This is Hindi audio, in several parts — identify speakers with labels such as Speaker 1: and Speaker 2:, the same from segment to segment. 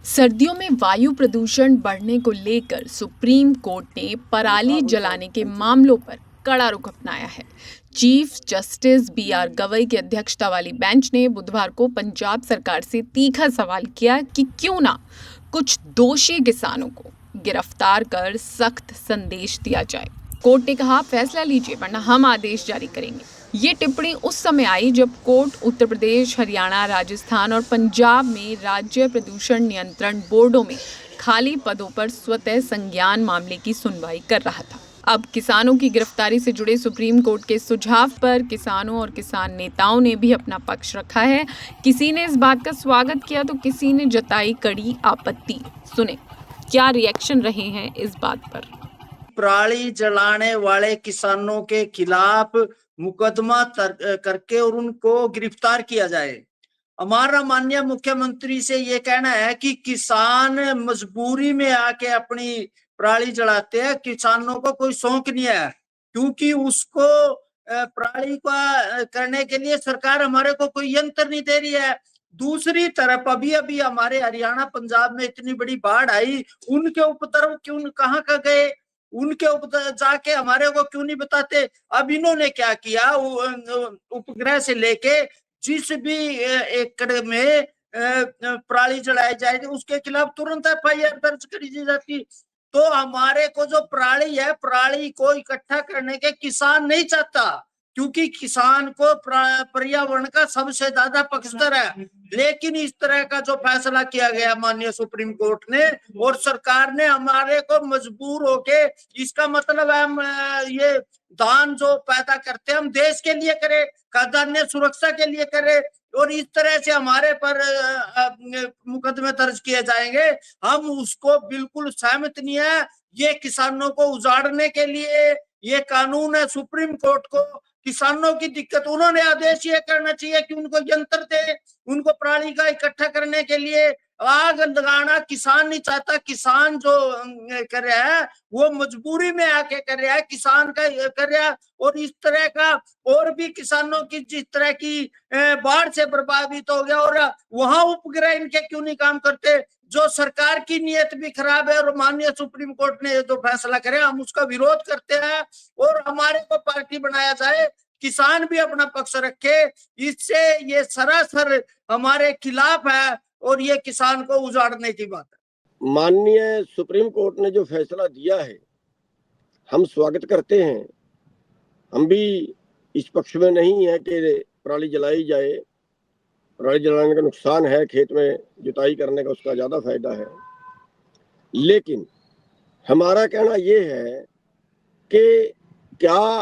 Speaker 1: सर्दियों में वायु प्रदूषण बढ़ने को लेकर सुप्रीम कोर्ट ने पराली जलाने के मामलों पर कड़ा रुख अपनाया है। Chief justice B R. गवई की अध्यक्षता वाली बेंच ने बुधवार को पंजाब सरकार से तीखा सवाल किया कि क्यों ना कुछ दोषी किसानों को गिरफ्तार कर सख्त संदेश दिया जाए। कोर्ट ने कहा, फैसला लीजिए वरना हम आदेश जारी करेंगे। ये टिप्पणी उस समय आई जब कोर्ट उत्तर प्रदेश, हरियाणा, राजस्थान और पंजाब में राज्य प्रदूषण नियंत्रण बोर्डों में खाली पदों पर स्वतः संज्ञान मामले की सुनवाई कर रहा था। अब किसानों की गिरफ्तारी से जुड़े सुप्रीम कोर्ट के सुझाव पर किसानों और किसान नेताओं ने भी अपना पक्ष रखा है। किसी ने इस बात का स्वागत किया तो किसी ने जताई कड़ी आपत्ति। सुने क्या रिएक्शन रहे हैं इस बात पर।
Speaker 2: पराली जलाने वाले किसानों के खिलाफ मुकदमा करके और उनको गिरफ्तार किया जाए। हमारा माननीय मुख्यमंत्री से ये कहना है कि किसान मजबूरी में आके अपनी पराली जलाते हैं, किसानों को कोई शौक नहीं है, क्योंकि उसको पराली का करने के लिए सरकार हमारे को कोई यंत्र नहीं दे रही है। दूसरी तरफ अभी अभी हमारे हरियाणा पंजाब में इतनी बड़ी बाढ़ आई, उनके उपद्रव क्यों कहाँ का गए, उनके जाके हमारे को क्यों नहीं बताते। अब इन्होंने क्या किया, उपग्रह से लेके जिस भी एकड़ में पराली जलाई जाएगी उसके खिलाफ तुरंत एफआईआर दर्ज करी जाती। तो हमारे को जो पराली है, पराली को इकट्ठा करने के किसान नहीं चाहता, क्योंकि किसान को पर्यावरण का सबसे ज्यादा पक्षधर है। लेकिन इस तरह का जो फैसला किया गया माननीय सुप्रीम कोर्ट ने और सरकार ने, हमारे को मजबूर होके, इसका मतलब है हम ये धान जो पैदा करते हैं हम देश के लिए करें, खाद्यान्न सुरक्षा के लिए करें, और इस तरह से हमारे पर मुकदमे दर्ज किए जाएंगे। हम उसको बिल्कुल सहमत नहीं है। ये किसानों को उजाड़ने के लिए ये कानून है। सुप्रीम कोर्ट को किसानों की दिक्कत, उन्होंने आदेश ये करना चाहिए कि उनको यंत्र दे, उनको पराली का इकट्ठा करने के लिए। आग लगाना किसान नहीं चाहता, किसान जो कर रहा है वो मजबूरी में आके कर रहा है, किसान का कर रहा है। और इस तरह का और भी किसानों की जिस तरह की बाढ़ से प्रभावित हो गया, और वहां उपग्रह इनके क्यों नहीं काम करते। जो सरकार की नीयत भी खराब है, और माननीय सुप्रीम कोर्ट ने जो फैसला करे हम उसका विरोध करते हैं, और हमारे को पार्टी बनाया जाए, किसान भी अपना पक्ष रखे। इससे ये सरासर हमारे खिलाफ है और ये किसान को उजाड़ने की बात है।
Speaker 3: माननीय सुप्रीम कोर्ट ने जो फैसला दिया है हम स्वागत करते हैं। हम भी इस पक्ष में नहीं है कि पराली जलाई जाए। पराली जलाने का नुकसान है, खेत में जुताई करने का उसका ज्यादा फायदा है। लेकिन हमारा कहना यह है कि क्या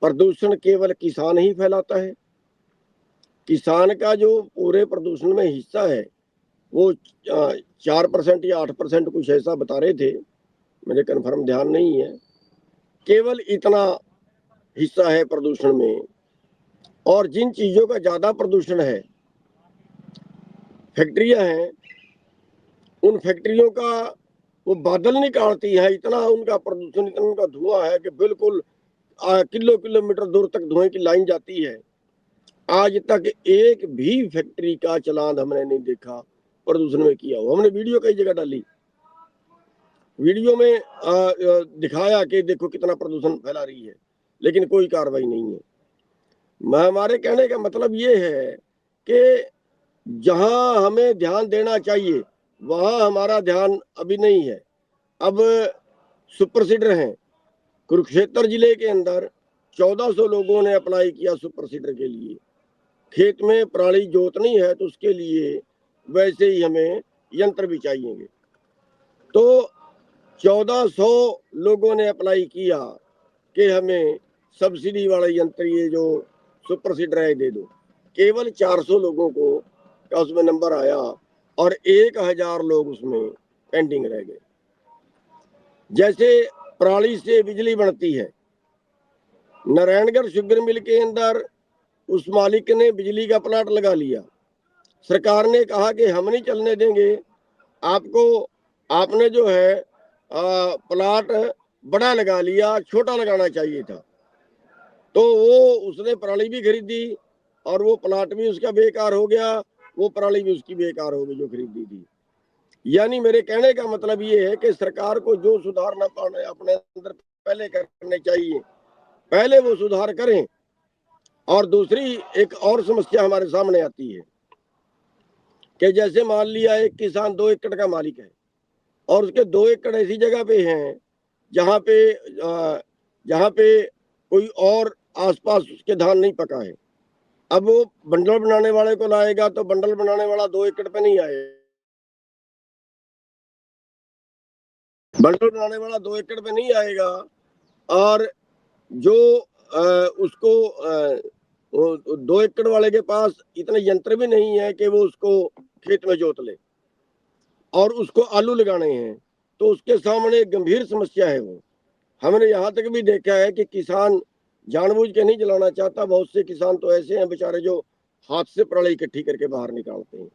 Speaker 3: प्रदूषण केवल किसान ही फैलाता है? किसान का जो पूरे प्रदूषण में हिस्सा है वो 4% या 8% कुछ ऐसा बता रहे थे, मेरे कन्फर्म ध्यान नहीं है। केवल इतना हिस्सा है प्रदूषण में। और जिन चीजों का ज्यादा प्रदूषण है, फैक्ट्रियां हैं, उन फैक्ट्रियों का वो बादल निकालती है, इतना उनका प्रदूषण, इतना उनका धुआं है कि बिल्कुल किलोमीटर दूर तक धुएं की लाइन जाती है। आज तक एक भी फैक्ट्री का चालान हमने नहीं देखा प्रदूषण में किया हुआ। हमने वीडियो कई जगह डाली, वीडियो में दिखाया कि देखो कितना प्रदूषण फैला रही है, लेकिन कोई कार्रवाई नहीं है। हमारे कहने का मतलब ये है कि जहां हमें ध्यान देना चाहिए वहां हमारा ध्यान अभी नहीं है। अब सुपर सीडर हैं, कुरुक्षेत्र जिले के अंदर 1400 लोगों ने अप्लाई किया सुपर सीडर के लिए। खेत में पराली जोतनी है तो उसके लिए वैसे ही हमें यंत्र भी चाहिए। तो 1400 लोगों ने अप्लाई किया कि हमें सब्सिडी वाला यंत्र, ये जो सुपर सीडर है, दे दो। केवल 400 लोगों को का उसमें नंबर आया और 1000 लोग उसमें पेंडिंग रह गए। जैसे पराली से बिजली बनती है, नारायणगढ़ शुगर मिल के अंदर उस मालिक ने बिजली का प्लांट लगा लिया। सरकार ने कहा कि हम नहीं चलने देंगे आपको, आपने जो है प्लांट बड़ा लगा लिया, छोटा लगाना चाहिए था। तो वो उसने पराली भी खरीदी और वो प्लांट भी उसका बेकार हो गया, वो पराली भी उसकी बेकार हो गई जो खरीदी थी। यानी मेरे कहने का मतलब ये है कि सरकार को जो सुधार न पाने अपने अंदर पहले करने चाहिए, पहले वो सुधार करें। और दूसरी एक और समस्या हमारे सामने आती है कि जैसे मान लिया एक किसान 2 एकड़ का मालिक है और उसके 2 एकड़ ऐसी जगह पे हैं जहाँ पे कोई और आसपास उसके धान नहीं पका है। अब वो बंडल बनाने वाले को लाएगा तो बंडल बनाने वाला 2 एकड़ पे नहीं आएगा। बंडल बनाने वाला 2 एकड़ पे नहीं आएगा और जो उसको 2 एकड़ वाले के पास इतने यंत्र भी नहीं है कि वो उसको खेत में जोत ले और उसको आलू लगाने हैं, तो उसके सामने एक गंभीर समस्या है वो। हमने यहाँ तक भी देखा है कि किसान जानबूझ के नहीं जलाना चाहता। बहुत से किसान तो ऐसे हैं बेचारे जो हाथ से पराली इकट्ठी करके बाहर निकालते हैं।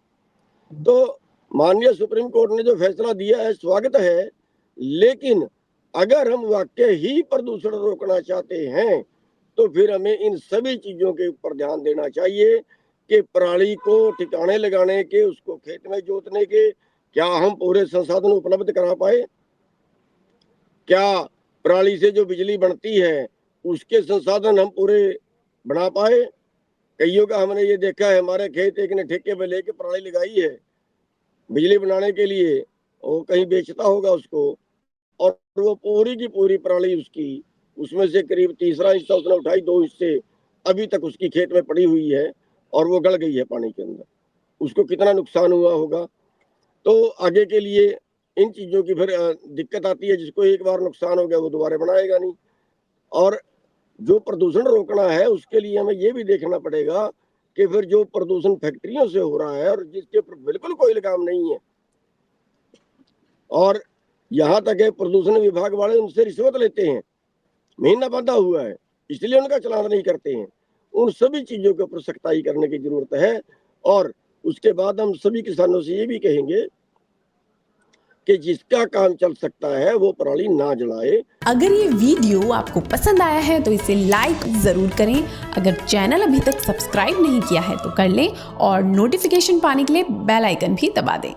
Speaker 3: तो माननीय सुप्रीम कोर्ट ने जो फैसला दिया है स्वागत है, लेकिन अगर हम वाकई ही प्रदूषण रोकना चाहते हैं तो फिर हमें इन सभी चीजों के ऊपर ध्यान देना चाहिए कि पराली को ठिकाने लगाने के, उसको खेत में जोतने के क्या हम पूरे संसाधन उपलब्ध करा पाए? क्या पराली से जो बिजली बनती है उसके संसाधन हम पूरे बना पाए? कईयों का हमने ये देखा है, हमारे खेत एक ने ठेके पे लेके पराली लगाई है बिजली बनाने के लिए, वो कहीं बेचता होगा उसको, और वो पूरी की पूरी पराली उसकी, उसमें से करीब तीसरा हिस्सा उसने उठाई, 2 हिस्से अभी तक उसकी खेत में पड़ी हुई है और वो गल गई है पानी के अंदर। उसको कितना नुकसान हुआ होगा। तो आगे के लिए इन चीजों की फिर दिक्कत आती है। जिसको एक बार नुकसान हो गया वो दोबारा बनाएगा नहीं। और जो प्रदूषण रोकना है उसके लिए हमें ये भी देखना पड़ेगा कि फिर जो प्रदूषण फैक्ट्रियों से हो रहा है और जिसके ऊपर बिल्कुल कोई लगाम नहीं है, और यहाँ तक है प्रदूषण विभाग वाले उनसे रिश्वत लेते हैं, महीना बंधा हुआ है, इसलिए उनका चलान नहीं करते हैं। उन सभी चीजों के ऊपर सख्ताई करने की जरूरत है। और उसके बाद हम सभी किसानों से ये भी कहेंगे कि जिसका काम चल सकता है वो पराली ना जलाए।
Speaker 4: अगर ये वीडियो आपको पसंद आया है तो इसे लाइक जरूर करें। अगर चैनल अभी तक सब्सक्राइब नहीं किया है तो कर लें और नोटिफिकेशन पाने के लिए बेल आइकन भी दबा दें।